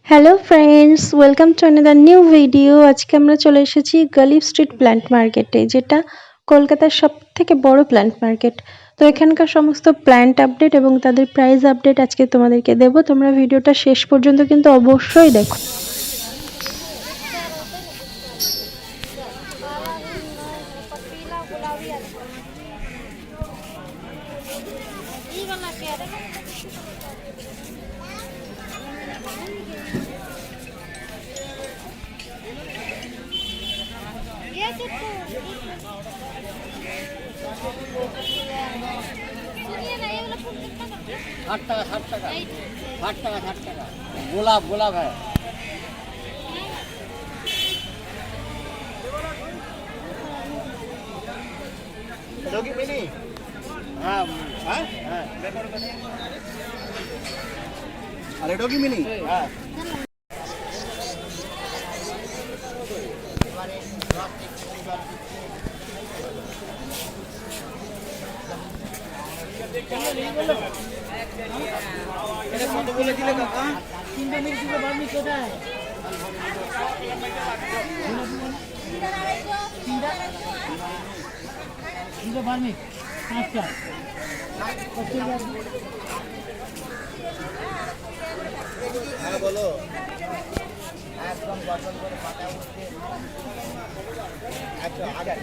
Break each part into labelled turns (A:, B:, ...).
A: Hello friends, welcome to another new video. আজকে আমরা চলে এসেছি গালিফ স্ট্রিট প্ল্যান্ট মার্কেটে, যেটা কলকাতার সবথেকে বড় প্ল্যান্ট মার্কেট। তো এখানকার সমস্ত প্ল্যান্ট আপডেট এবং তাদের প্রাইস আপডেট আজকে তোমাদেরকে দেবো। তোমরা ভিডিওটা শেষ পর্যন্ত কিন্তু অবশ্যই দেখো।
B: ষাট টাকা গোলাপ গোলাপ है डॉगी मिनी हाँ हाँ अरे डॉगी मिनी हाँ কত বলে দিলে কাকা? তিনটা মিনিট দিলে বার্মি কোথায়? তিনটা বার্মি পাঁচটা হ্যাঁ বলো একদম গঠন করে পাতা উঠছে আচ্ছা আগে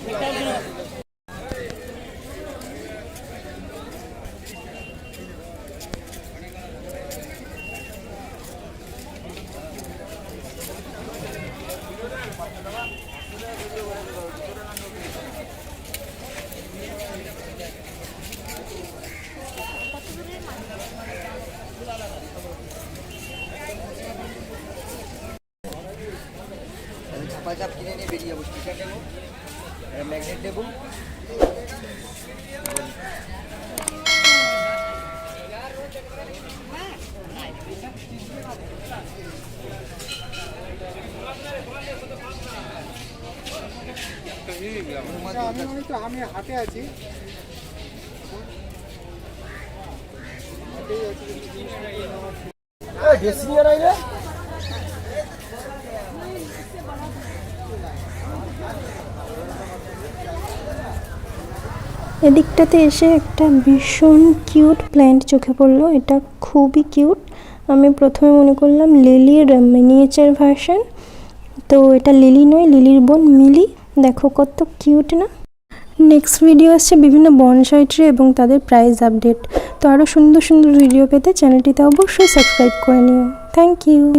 B: পয়সা কিনে নিয়ে বেরিয়ে যাবো। স্টিকার নেবো, ম্যাগনেট নেবো। আমি হাটে আছি,
A: এদিকটাতে এসে একটা ভীষণ কিউট প্ল্যান্ট চোখে পড়লো। এটা খুবই কিউট। আমি প্রথমে মনে করলাম লিলির মিনিয়েচার ভার্সন, তো এটা লিলি নয়, লিলির বোন মিলি। দেখো কত কিউট না। নেক্সট ভিডিও আসছে বিভিন্ন বনসাই ট্রি এবং তাদের প্রাইস আপডেট। তো আরও সুন্দর সুন্দর ভিডিও পেতে চ্যানেলটিতে অবশ্যই সাবস্ক্রাইব করে নিও। Thank you.